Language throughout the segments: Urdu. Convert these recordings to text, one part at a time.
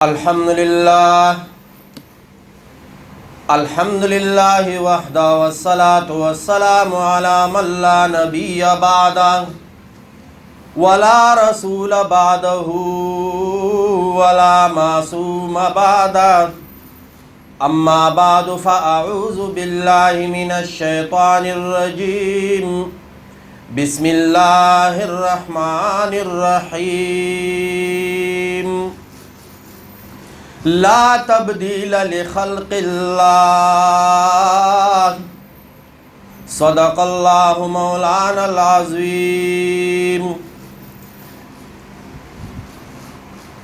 الحمدللہ وحدہ والصلاة والسلام علی من لا نبی بعدہ ولا رسول بعدہ ولا معصوم بعدہ اما بعد فاعوذ باللہ من الشیطان الرجیم بسم اللہ الرحمن الرحیم لا تبدیل لخلق اللہ صدق اللہ مولانا العظیم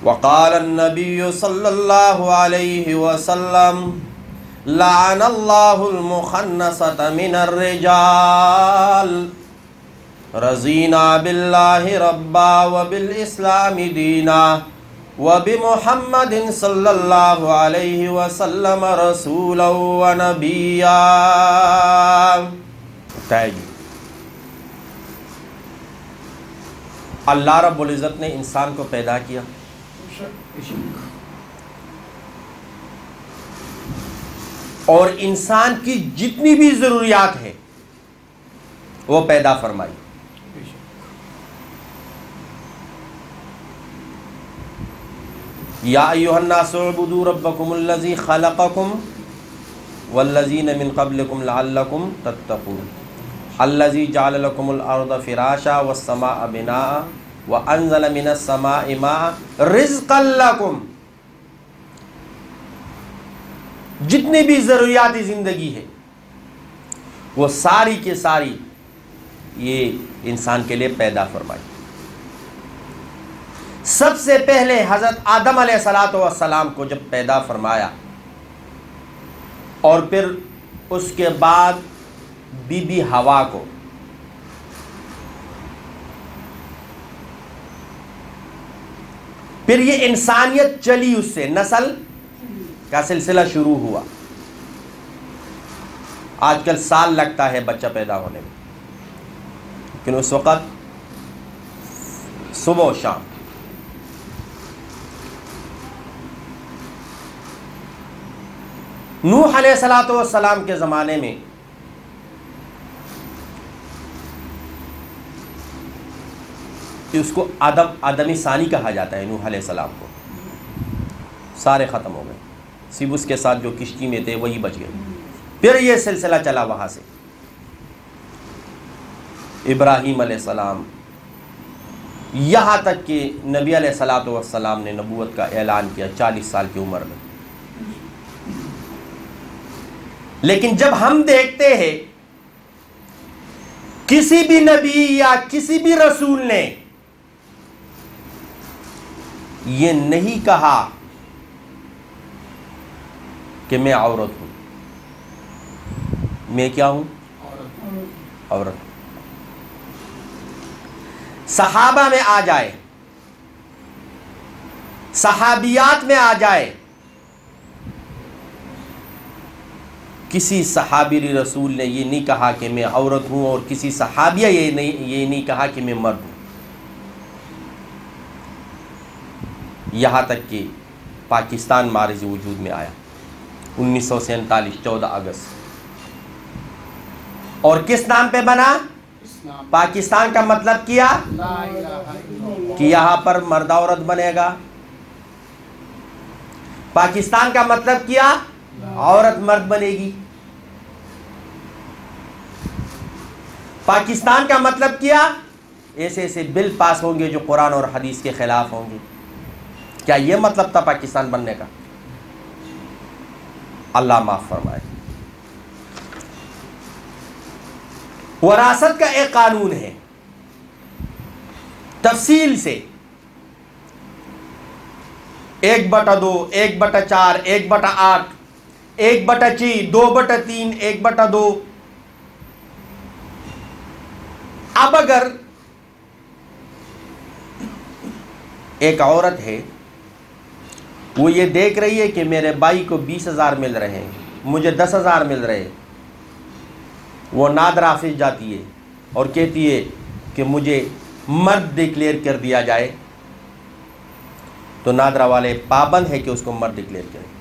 وقال النبی صلی اللہ علیہ وسلم لعن اللہ المخنثة من الرجال رضینا باللہ ربا وبالاسلام دینا وبمحمد صلی اللہ علیہ وسلم رسولا و نبیا. اللہ رب العزت نے انسان کو پیدا کیا اور انسان کی جتنی بھی ضروریات ہیں وہ پیدا فرمائی. یا ایھا الناس اعبدوا ربکم الذی خلقکم والذین من قبلکم لعلکم تتقون الذی جعل لکم الارض فراشا والسماء بناء وانزل من السماء ماء رزقا لکم. جتنی بھی ضروریاتی زندگی ہے وہ ساری کی ساری یہ انسان کے لیے پیدا فرمائی. سب سے پہلے حضرت آدم علیہ السلام کو جب پیدا فرمایا اور پھر اس کے بعد بی بی حوا کو، پھر یہ انسانیت چلی، اس سے نسل کا سلسلہ شروع ہوا. آج کل سال لگتا ہے بچہ پیدا ہونے میں، لیکن اس وقت صبح و شام نوح علیہ السلام کے زمانے میں اس کو آدمی ثانی کہا جاتا ہے. نوح علیہ السلام کو سارے ختم ہو گئے، صرف اس کے ساتھ جو کشتی میں تھے وہی بچ گئے. پھر یہ سلسلہ چلا وہاں سے ابراہیم علیہ السلام، یہاں تک کہ نبی علیہ السلام نے نبوت کا اعلان کیا 40 سال کی عمر میں. لیکن جب ہم دیکھتے ہیں کسی بھی نبی یا کسی بھی رسول نے یہ نہیں کہا کہ میں عورت ہوں، میں کیا ہوں؟ عورت. صحابہ میں آ جائے، صحابیات میں آ جائے، کسی صحابی رسول نے یہ نہیں کہا کہ میں عورت ہوں، اور کسی صحابیہ یہ نہیں کہا کہ میں مرد ہوں. یہاں تک کہ پاکستان معرض وجود میں آیا 1947 14 اگست، اور کس نام پہ بنا؟ پاکستان کا مطلب کیا کہ یہاں پر مرد عورت بنے گا. پاکستان کا مطلب کیا عورت مرد بنے گی. پاکستان کا مطلب کیا ایسے ایسے بل پاس ہوں گے جو قرآن اور حدیث کے خلاف ہوں گے. کیا یہ مطلب تھا پاکستان بننے کا؟ اللہ معاف فرمائے. وراثت کا ایک قانون ہے، تفصیل سے 1/2 1/4 1/8 1/6 2/3 1/2. اب اگر ایک عورت ہے، وہ یہ دیکھ رہی ہے کہ میرے بھائی کو 20,000 مل رہے ہیں، مجھے 10,000 مل رہے ہیں، وہ نادر آفس جاتی ہے اور کہتی ہے کہ مجھے مرد ڈکلیئر کر دیا جائے، تو نادرا والے پابند ہے کہ اس کو مرد ڈکلیئر کریں،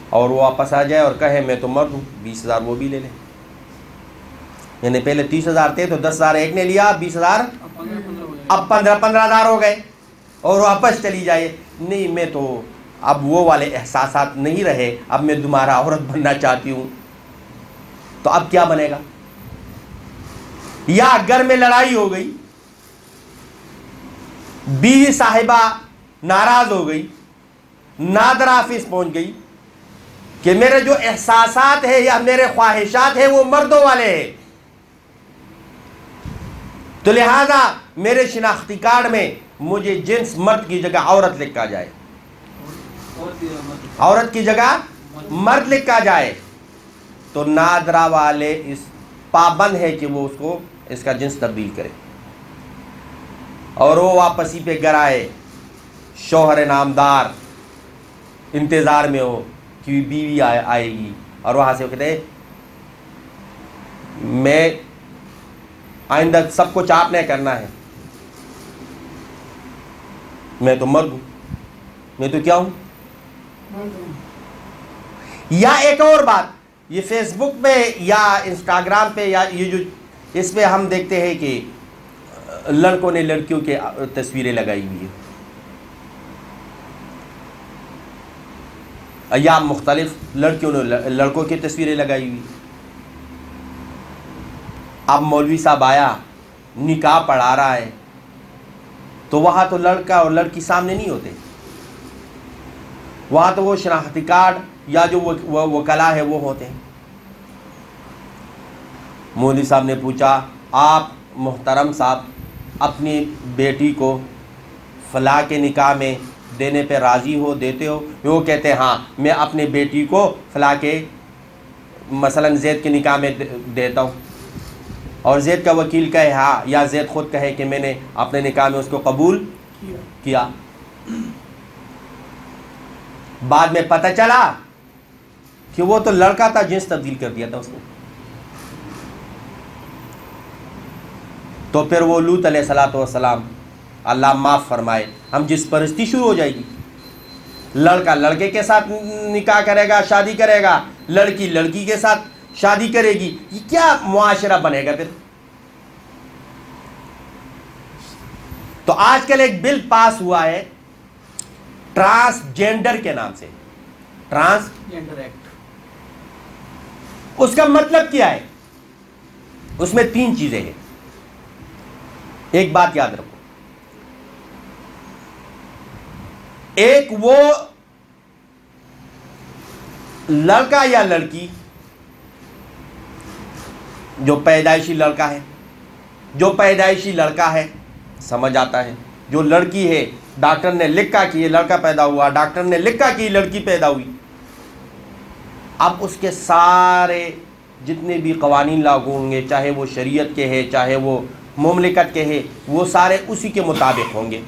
اور وہ واپس آ جائے اور کہے میں تو مرد ہوں، 20,000 وہ بھی لے لیں، یعنی پہلے 30,000 تھے تو 10,000 ایک نے لیا، 20,000 اب 15,000 ہو گئے، اور واپس چلی جائے، نہیں میں تو اب وہ والے احساسات نہیں رہے، اب میں دوبارہ عورت بننا چاہتی ہوں، تو اب کیا بنے گا؟ یا گھر میں لڑائی ہو گئی، بیوی صاحبہ ناراض ہو گئی، نادرا آفس پہنچ گئی کہ میرے جو احساسات ہیں یا میرے خواہشات ہیں وہ مردوں والے ہیں، تو لہذا میرے شناختی کارڈ میں مجھے جنس مرد کی جگہ عورت لکھا جائے، عورت کی جگہ مرد لکھا جائے، تو نادرا والے اس پابند ہے کہ وہ اس کا جنس تبدیل کرے، اور وہ واپسی پہ گھر آئے، شوہر نامدار انتظار میں ہو کہ بیوی آئے گی، اور وہاں سے وہ کہتے میں آئندہ سب کچھ آپ نے کرنا ہے، میں تو مرد ہوں، میں تو کیا ہوں۔ یا ایک اور بات، یہ فیس بک پہ یا انسٹاگرام پہ یا یہ جو اس پہ ہم دیکھتے ہیں کہ لڑکوں نے لڑکیوں کے تصویریں لگائی ہوئی ہیں، یا مختلف لڑکیوں نے لڑکوں کی تصویریں لگائی ہوئی۔ اب مولوی صاحب آیا، نکاح پڑھا رہا ہے، تو وہاں تو لڑکا اور لڑکی سامنے نہیں ہوتے، وہاں تو وہ شناختی کارڈ یا جو وکلا ہے وہ ہوتے ہیں۔ مولوی صاحب نے پوچھا آپ محترم صاحب اپنی بیٹی کو فلاں کے نکاح میں دینے پہ راضی ہو، دیتے ہو؟ وہ کہتے ہیں ہاں میں اپنی بیٹی کو فلاں کے مثلا زید کے نکاح میں دیتا ہوں، اور زید کا وکیل کہے ہاں، یا زید خود کہے کہ میں نے اپنے نکاح میں اس کو قبول کیا۔ بعد میں پتہ چلا کہ وہ تو لڑکا تھا، جنس تبدیل کر دیا تھا اس نے، تو پھر وہ لوط علیہ الصلوۃ والسلام، اللہ معاف فرمائے، ہم جس پرستی شروع ہو جائے گی، لڑکا لڑکے کے ساتھ نکاح کرے گا، شادی کرے گا، لڑکی لڑکی کے ساتھ شادی کرے گی، یہ کیا معاشرہ بنے گا پھر؟ تو آج کل ایک بل پاس ہوا ہے ٹرانسجینڈر کے نام سے، ٹرانسجینڈر ایکٹ۔ اس کا مطلب کیا ہے؟ اس میں 3 چیزیں ہیں۔ ایک بات یاد رکھو، ایک وہ لڑکا یا لڑکی جو پیدائشی لڑکا ہے، جو پیدائشی لڑکا ہے سمجھ آتا ہے، جو لڑکی ہے ڈاکٹر نے لکھا کہ یہ لڑکا پیدا ہوا، ڈاکٹر نے لکھا کہ یہ لڑکی پیدا ہوئی، اب اس کے سارے جتنے بھی قوانین لاگو ہوں گے، چاہے وہ شریعت کے ہیں چاہے وہ مملکت کے ہیں، وہ سارے اسی کے مطابق ہوں گے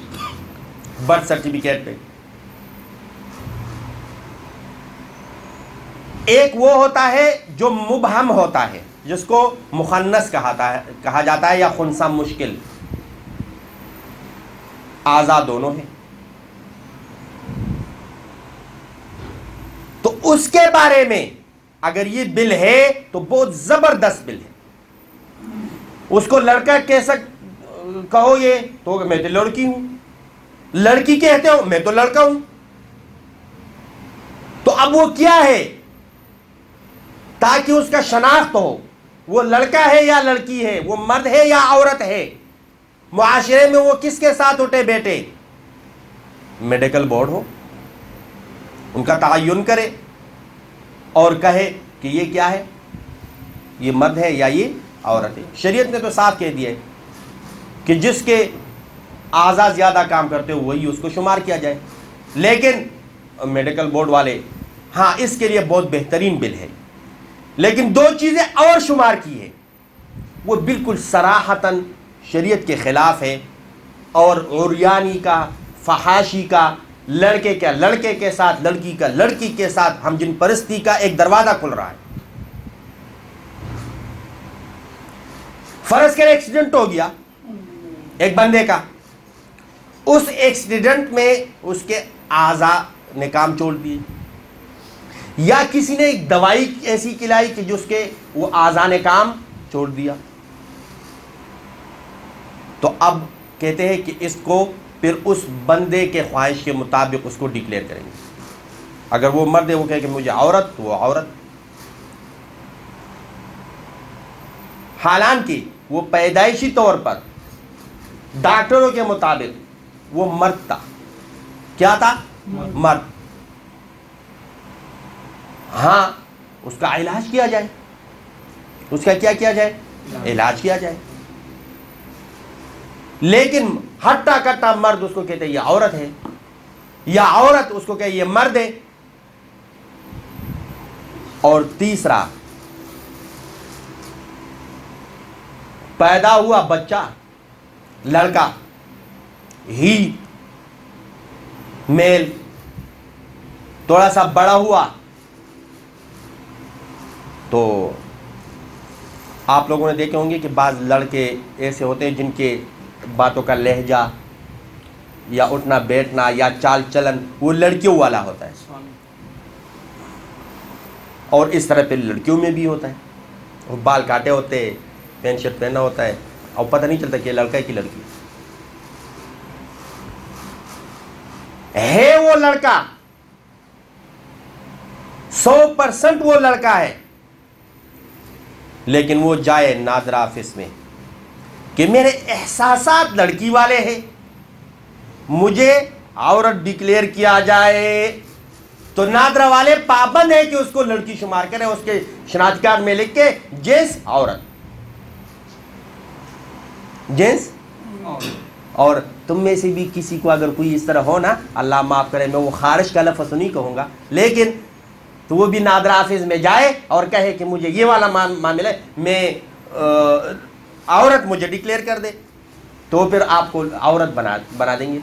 برتھ سرٹیفکیٹ پہ۔ ایک وہ ہوتا ہے جو مبہم ہوتا ہے، جس کو مخنث کہا جاتا ہے یا خنثی مشکل، اعضاء دونوں ہیں، تو اس کے بارے میں اگر یہ بل ہے تو بہت زبردست بل ہے۔ اس کو لڑکا کیسا کہو یہ تو میں تو لڑکی ہوں، لڑکی کہتے ہو میں تو لڑکا ہوں، تو اب وہ کیا ہے تاکہ اس کا شناخت ہو، وہ لڑکا ہے یا لڑکی ہے، وہ مرد ہے یا عورت ہے، معاشرے میں وہ کس کے ساتھ اٹھے بیٹھے، میڈیکل بورڈ ہو ان کا تعین کرے اور کہے کہ یہ کیا ہے، یہ مرد ہے یا یہ عورت ہے۔ شریعت نے تو صاف کہہ دیا ہے کہ جس کے اعضاء زیادہ کام کرتے ہو وہی اس کو شمار کیا جائے، لیکن میڈیکل بورڈ والے ہاں اس کے لیے بہت بہترین بل ہے، لیکن 2 چیزیں اور شمار کی ہے، وہ بالکل صراحتاً شریعت کے خلاف ہے، اور عریانی کا، فحاشی کا، لڑکے کا لڑکے کے ساتھ، لڑکی کا لڑکی کے ساتھ ہم جن پرستی کا ایک دروازہ کھل رہا ہے۔ فرض کرے ایکسیڈنٹ ہو گیا ایک بندے کا، اس ایکسیڈنٹ میں اس کے اعضاء نے کام چھوڑ دیے، یا کسی نے ایک دوائی ایسی کھلائی کہ جس کے وہ اعضاء نے کام چھوڑ دیا، تو اب کہتے ہیں کہ اس کو پھر اس بندے کے خواہش کے مطابق اس کو ڈکلیئر کریں گے. اگر وہ مرد ہے وہ کہے کہ مجھے عورت، تو وہ عورت، حالانکہ وہ پیدائشی طور پر ڈاکٹروں کے مطابق وہ مرد تھا. کیا تھا؟ مرد. ہاں اس کا علاج کیا جائے، اس کا کیا جائے؟ علاج کیا جائے. لیکن ہٹا کٹا مرد اس کو کہتے ہیں یہ عورت ہے، یا عورت اس کو کہے یہ مرد ہے. اور تیسرا، پیدا ہوا بچہ لڑکا ہی میل، تھوڑا سا بڑا ہوا تو آپ لوگوں نے دیکھے ہوں گے کہ بعض لڑکے ایسے ہوتے ہیں جن کے باتوں کا لہجہ یا اٹھنا بیٹھنا یا چال چلن وہ لڑکیوں والا ہوتا ہے، اور اس طرح پہ لڑکیوں میں بھی ہوتا ہے. وہ بال کاٹے ہوتے، پینٹ شرٹ پہننا ہوتا ہے، اور پتہ نہیں چلتا کہ یہ لڑکا ہے کہ لڑکی ہے. وہ لڑکا 100% وہ لڑکا ہے، لیکن وہ جائے نادرہ آفس میں کہ میرے احساسات لڑکی والے ہیں، مجھے عورت ڈکلیئر کیا جائے، تو نادرہ والے پابند ہے کہ اس کو لڑکی شمار کرے، اس کے شناختی کارڈ میں لکھ کے جنس عورت، جنس. اور تم میں سے بھی کسی کو اگر کوئی اس طرح ہو نا، اللہ معاف کرے، میں وہ خارج کا لفظ نہیں کہوں گا، لیکن تو وہ بھی نادرہ آفس میں جائے اور کہے کہ مجھے یہ والا معاملہ ہے، میں عورت مجھے ڈکلیئر کر دے، تو پھر آپ کو عورت بنا دیں گے.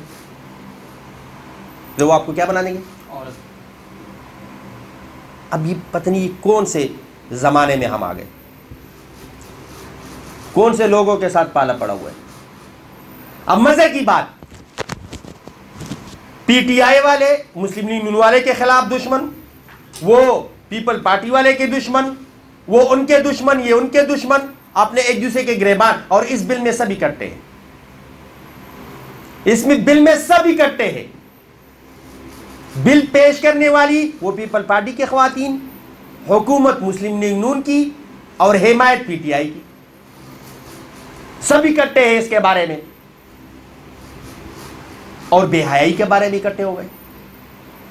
تو وہ آپ کو کیا بنا دیں گے؟ عورت. اب یہ پتہ نہیں کون سے زمانے میں ہم آ گئے، کون سے لوگوں کے ساتھ پالا پڑا ہوا ہے. اب مزے کی بات، پی ٹی آئی والے مسلم لیگ نون والے کے خلاف دشمن، وہ پیپل پارٹی والے کے دشمن، وہ ان کے دشمن، یہ ان کے دشمن، اپنے ایک دوسرے کے گریبان. اور اس بل میں سب اکٹھے ہیں، اس میں بل میں سب اکٹھے ہیں. بل پیش کرنے والی وہ پیپل پارٹی کے خواتین، حکومت مسلم لیگ نون کی، اور حمایت پی ٹی آئی کی، سب اکٹھے ہیں اس کے بارے میں، اور بے حیائی کے بارے میں اکٹھے ہو گئے.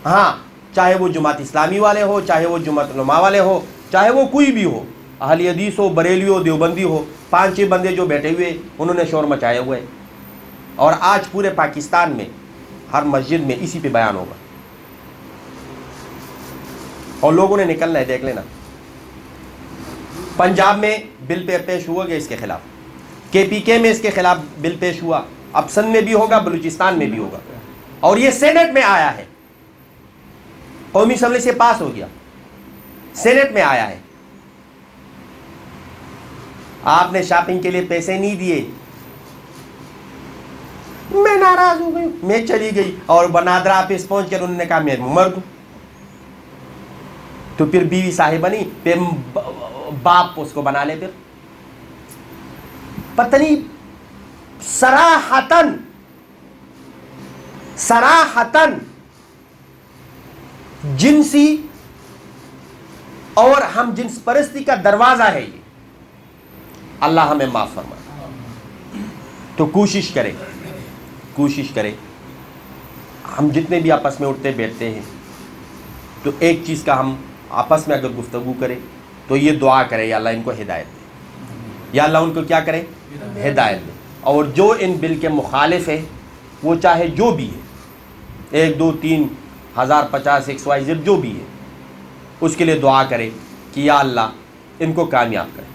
ہاں، چاہے وہ جماعت اسلامی والے ہو، چاہے وہ جماعت علماء والے ہو، چاہے وہ کوئی بھی ہو، اہل حدیث ہو، بریلوی ہو، دیوبندی ہو، 5-6 بندے جو بیٹھے ہوئے انہوں نے شور مچائے ہوئے. اور آج پورے پاکستان میں ہر مسجد میں اسی پہ بیان ہوگا، اور لوگوں نے نکلنا ہے. دیکھ لینا، پنجاب میں بل پیش ہوا گیا اس کے خلاف، کے پی کے میں اس کے خلاف بل پیش ہوا، اب سندھ میں بھی ہوگا، بلوچستان میں بھی ہوگا، اور یہ سینٹ میں آیا ہے، قومی اسمبلی سے پاس ہو گیا، سینٹ میں آیا ہے. آپ نے شاپنگ کے لیے پیسے نہیں دیے، میں ناراض ہو گئی، میں چلی گئی، اور نادرہ آفس پہنچ کر انہوں نے کہا میں مرد ہوں. تو پھر بیوی صاحبہ نہیں، پھر باپ اس کو بنا لے. پھر پتہ نہیں صراحتاً جنسی اور ہم جنس پرستی کا دروازہ ہے یہ. اللہ ہمیں معاف فرمائے. تو کوشش کرے ہم جتنے بھی آپس میں اٹھتے بیٹھتے ہیں تو ایک چیز کا ہم آپس میں اگر گفتگو کریں تو یہ دعا کرے، یا اللہ ان کو ہدایت دے، یا اللہ ان کو کیا کرے؟ ہدایت دے. اور جو ان بل کے مخالف ہے، وہ چاہے جو بھی ہے، 1 2 3 1000 50 XYZ جو بھی ہے، اس کے لیے دعا کرے کہ یا اللہ ان کو کامیاب کرے.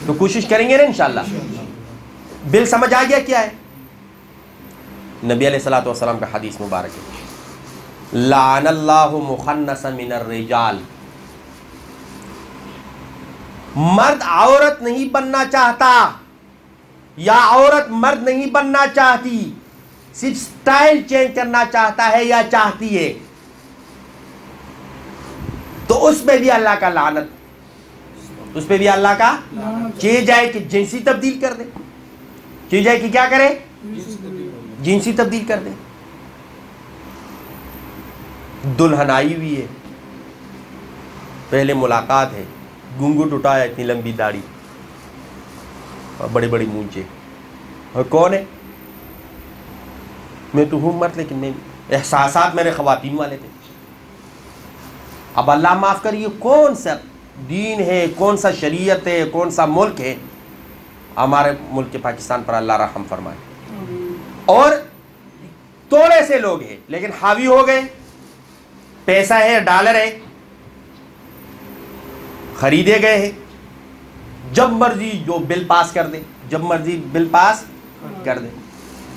تو کوشش کریں گے نا انشاءاللہ. بل سمجھ آ گیا کیا ہے؟ نبی علیہ الصلوۃ والسلام کا حدیث مبارک ہے، لعن اللہ مخنث من الرجال. مرد عورت نہیں بننا چاہتا، یا عورت مرد نہیں بننا چاہتی، صرف سٹائل چینج کرنا چاہتا ہے یا چاہتی ہے تو اس پہ بھی اللہ کا لعنت، اس پہ بھی اللہ کا چاہیے جائے کہ جنسی تبدیل کر دے، چاہیے جائے کہ کیا کرے، جنسی تبدیل کر دے. دلہن آئی ہوئی ہے، پہلے ملاقات ہے، گھونگھٹ اٹھایا، اتنی لمبی داڑھی اور بڑے بڑے مونچھے، اور کون ہے؟ میں تو ہوں مرد، لیکن نہیں، احساسات میرے خواتین والے تھے. اب اللہ معاف کریے، کون سا دین ہے، کون سا شریعت ہے، کون سا ملک ہے؟ ہمارے ملک کے پاکستان پر اللہ رحم فرمائے. اور تھوڑے سے لوگ ہیں لیکن حاوی ہو گئے، پیسہ ہے، ڈالر ہے، خریدے گئے ہیں، جب مرضی جو بل پاس کر دے، جب مرضی بل پاس کر دے.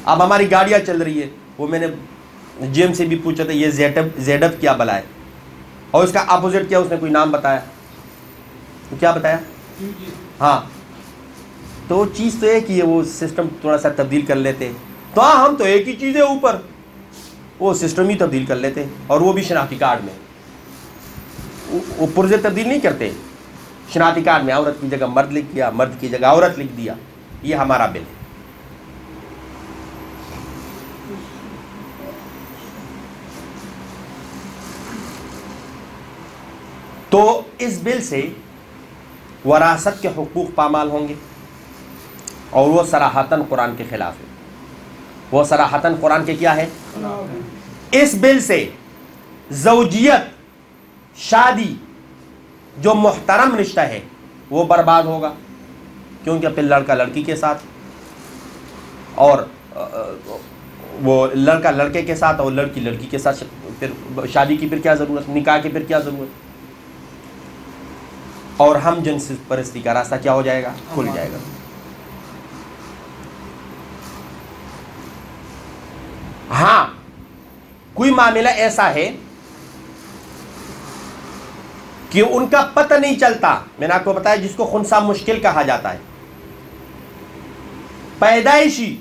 اب ہماری گاڑیاں چل رہی ہے، وہ میں نے جیم سے بھی پوچھا تھا یہ زیڈ اپ کیا بلا ہے، اور اس کا اپوزٹ کیا، اس نے کوئی نام بتایا، تو کیا بتایا؟ ہاں، تو چیز تو ایک ہی ہے، وہ سسٹم تھوڑا سا تبدیل کر لیتے. تو ہاں، ہم تو ایک ہی چیز ہے اوپر، وہ سسٹم ہی تبدیل کر لیتے، اور وہ بھی شناختی کارڈ میں. وہ پرزے تبدیل نہیں کرتے، شناختی کارڈ میں عورت کی جگہ مرد لکھ دیا، مرد کی جگہ عورت لکھ دیا. یہ ہمارا بل ہے. تو اس بل سے وراثت کے حقوق پامال ہوں گے، اور وہ صراحتاً قرآن کے خلاف ہے. وہ صراحتاً قرآن کے کیا ہے؟ اس بل سے زوجیت، شادی جو محترم رشتہ ہے وہ برباد ہوگا، کیونکہ پھر لڑکا لڑکی کے ساتھ، اور وہ لڑکا لڑکے کے ساتھ اور لڑکی لڑکی کے ساتھ، پھر شادی کی پھر کیا ضرورت، نکاح کی پھر کیا ضرورت. اور ہم جنس پرستی کا راستہ کیا ہو جائے گا؟ کھل جائے گا. ہاں، کوئی معاملہ ایسا ہے کہ ان کا پتہ نہیں چلتا، میں نے آپ کو بتایا جس کو خنثی مشکل کہا جاتا ہے، پیدائشی،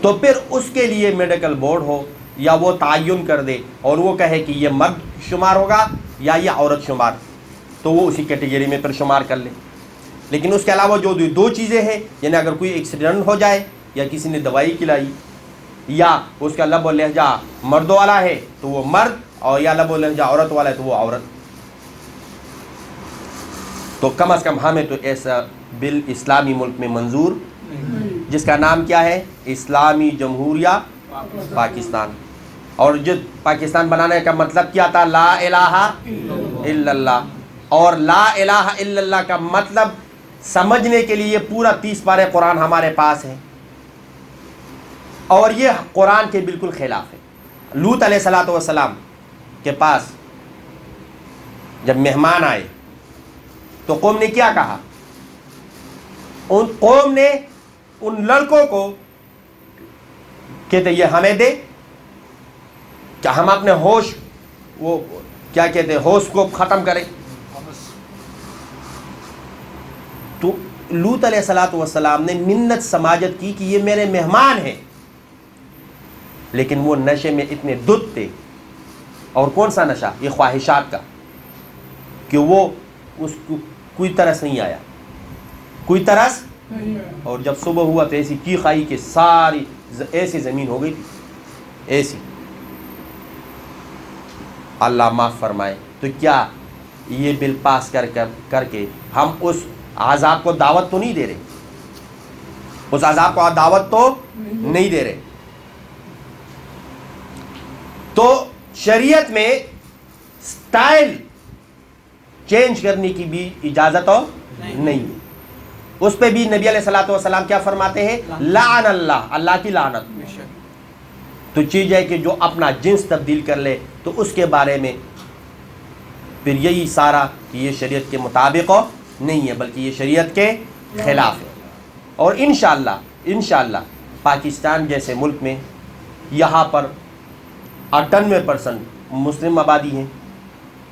تو پھر اس کے لیے میڈیکل بورڈ ہو یا وہ تعین کر دے اور وہ کہے کہ یہ مرد شمار ہوگا یا یہ عورت شمار، تو وہ اسی کیٹیگری میں پھر شمار کر لے. لیکن اس کے علاوہ جو دو چیزیں ہیں، یعنی اگر کوئی ایکسیڈنٹ ہو جائے یا کسی نے دوائی کھلائی یا اس کا لب و لہجہ مرد والا ہے تو وہ مرد، اور یا لب و لہجہ عورت والا ہے تو وہ عورت. تو کم از کم ہمیں تو ایسا بل اسلامی ملک میں منظور، جس کا نام کیا ہے؟ اسلامی جمہوریہ پاکستان. اور جو پاکستان بنانے کا مطلب کیا تھا؟ لا الہ الا اللہ. اور لا الہ الا اللہ کا مطلب سمجھنے کے لیے پورا 30 پارے قرآن ہمارے پاس ہے، اور یہ قرآن کے بالکل خلاف ہے. لوط علیہ الصلوۃ والسلام کے پاس جب مہمان آئے تو قوم نے کیا کہا؟ ان قوم نے ان لڑکوں کو کہتے یہ ہمیں دے، کیا ہم اپنے ہوش، وہ کیا کہتے ہیں، ہوش کو ختم کریں. تو لوط علیہ الصلوۃ والسلام نے منت سماجت کی کہ یہ میرے مہمان ہیں، لیکن وہ نشے میں اتنے دھت تھے. اور کون سا نشہ؟ یہ خواہشات کا، کہ وہ اس کو کوئی ترس نہیں آیا، کوئی ترس. اور جب صبح ہوا تو ایسی چیخ آئی کہ ساری ایسی زمین ہو گئی تھی، ایسی. اللہ معاف فرمائے. تو کیا یہ بل پاس کر کے ہم اس عذاب کو دعوت تو نہیں دے رہے؟ اس عذاب کو دعوت تو نہیں دے رہے. تو شریعت میں سٹائل چینج کرنے کی بھی اجازت ہو نہیں ہے. اس پہ بھی نبی علیہ الصلوۃ والسلام کیا فرماتے ہیں؟ لعن اللہ، اللہ کی لعنت. تو چیز ہے کہ جو اپنا جنس تبدیل کر لے تو اس کے بارے میں پھر یہی سارا کہ یہ شریعت کے مطابق ہو نہیں ہے، بلکہ یہ شریعت کے خلاف ہے. اور انشاءاللہ پاکستان جیسے ملک میں یہاں پر 98% مسلم آبادی ہیں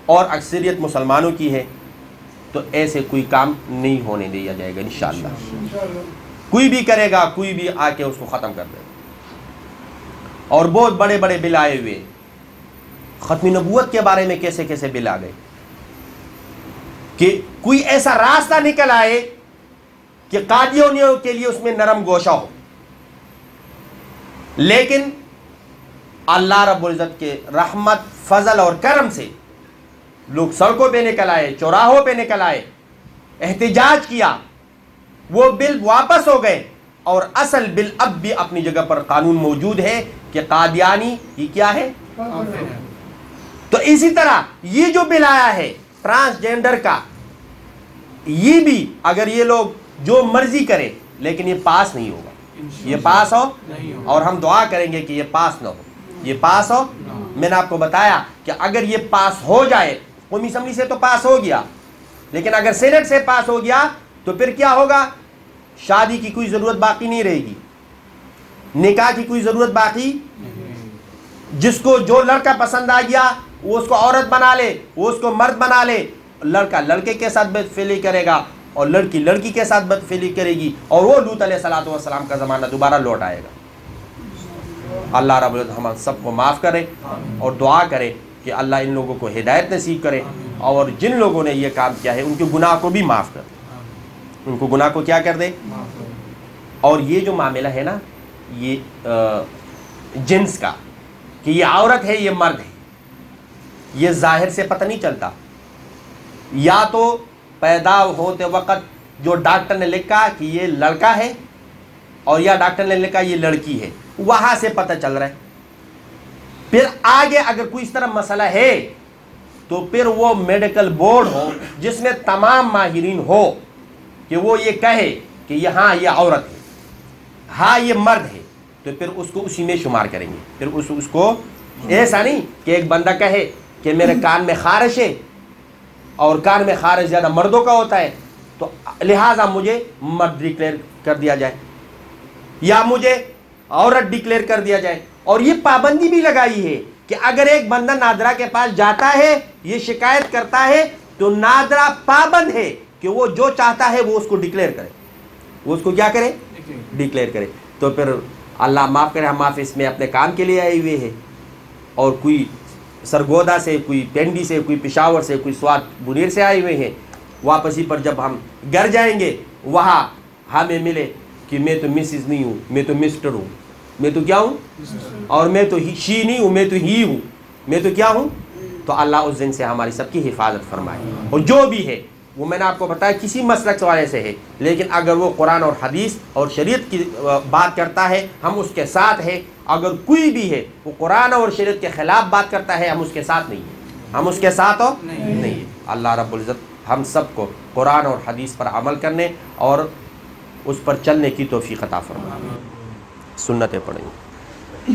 اور اکثریت مسلمانوں کی ہے، تو ایسے کوئی کام نہیں ہونے دیا جائے گا انشاءاللہ. کوئی بھی کرے گا، کوئی بھی آ کے اس کو ختم کر دے گا۔ اور بہت بڑے بڑے بل آئے ہوئے، ختم نبوت کے بارے میں کیسے کیسے بل آ گئے کہ کوئی ایسا راستہ نکل آئے کہ قادیانیوں کے لیے اس میں نرم گوشہ ہو، لیکن اللہ رب العزت کے رحمت، فضل اور کرم سے لوگ سڑکوں پہ نکل آئے، چوراہوں پہ نکل آئے، احتجاج کیا، وہ بل واپس ہو گئے، اور اصل بل اب بھی اپنی جگہ پر قانون موجود ہے کہ قادیانی یہ کیا ہے۔ تو اسی طرح یہ جو بل آیا ہے ٹرانسجینڈر کا، یہ بھی اگر یہ لوگ جو مرضی کرے لیکن یہ پاس نہیں ہوگا، یہ پاس ہو، اور ہم دعا کریں گے کہ یہ پاس نہ ہو، یہ پاس ہو۔ میں نے آپ کو بتایا کہ اگر یہ پاس ہو جائے، قومی اسمبلی سے تو پاس ہو گیا، لیکن اگر سینٹ سے پاس ہو گیا تو پھر کیا ہوگا؟ شادی کی کوئی ضرورت باقی نہیں رہے گی، نکاح کی کوئی ضرورت باقی، جس کو جو لڑکا پسند آ گیا وہ اس کو عورت بنا لے، وہ اس کو مرد بنا لے، لڑکا لڑکے کے ساتھ بدفعلی کرے گا اور لڑکی لڑکی کے ساتھ بدفعلی کرے گی، اور وہ لوط علیہ السلام کا زمانہ دوبارہ لوٹ آئے گا۔ اللہ رب العزت ہم سب کو معاف کرے، اور دعا کرے کہ اللہ ان لوگوں کو ہدایت نصیب کرے، اور جن لوگوں نے یہ کام کیا ہے ان کے گناہ کو بھی معاف کر دے، ان کو گناہ کو کیا کر دے۔ اور یہ جو معاملہ ہے نا یہ جنس کا، کہ یہ عورت ہے یہ مرد ہے، یہ ظاہر سے پتہ نہیں چلتا، یا تو پیدا ہوتے وقت جو ڈاکٹر نے لکھا کہ یہ لڑکا ہے، اور یا ڈاکٹر نے لکھا یہ لڑکی ہے، وہاں سے پتہ چل رہا ہے۔ پھر آگے اگر کوئی اس طرح مسئلہ ہے تو پھر وہ میڈیکل بورڈ ہو جس میں تمام ماہرین ہو کہ وہ یہ کہے کہ یہاں یہ عورت ہے، ہاں یہ مرد ہے، تو پھر اس کو اسی میں شمار کریں گے۔ پھر اس کو ایسا نہیں کہ ایک بندہ کہے کہ میرے کان میں خارش ہے، اور کان میں خارش زیادہ مردوں کا ہوتا ہے تو لہٰذا مجھے مرد ڈکلیئر کر دیا جائے، یا مجھے عورت ڈکلیئر کر دیا جائے۔ اور یہ پابندی بھی لگائی ہے کہ اگر ایک بندہ نادرا کے پاس جاتا ہے، یہ شکایت کرتا ہے، تو نادرا پابند ہے کہ وہ جو چاہتا ہے وہ اس کو ڈکلیئر کرے، وہ اس کو کیا کرے؟ ڈکلیئر کرے۔ تو پھر اللہ معاف کرے، ہم معاف اس میں اپنے کام کے لیے آئے ہوئے ہیں، اور کوئی سرگودا سے، کوئی پنڈی سے، کوئی پشاور سے، کوئی سوات منیر سے آئے ہوئے ہیں، واپسی پر جب ہم گھر جائیں گے وہاں ہمیں ملے کہ میں تو مسز نہیں ہوں، میں تو مسٹر ہوں، میں تو کیا ہوں، اور میں تو شی نہیں ہوں، میں تو ہی ہوں، میں تو کیا ہوں۔ تو اللہ اس دن سے ہماری سب کی حفاظت فرمائے۔ اور جو بھی ہے وہ میں نے آپ کو بتایا کسی مسلک والے سے ہے، لیکن اگر وہ قرآن اور حدیث اور شریعت کی بات کرتا ہے ہم اس کے ساتھ ہیں، اگر کوئی بھی ہے وہ قرآن اور شریعت کے خلاف بات کرتا ہے ہم اس کے ساتھ نہیں ہیں، ہم اس کے ساتھ ہو نہیں ہیں۔ اللہ رب العزت ہم سب کو قرآن اور حدیث پر عمل کرنے اور اس پر چلنے کی توفیق عطا فرمائے۔ سنتیں پڑھیں گے۔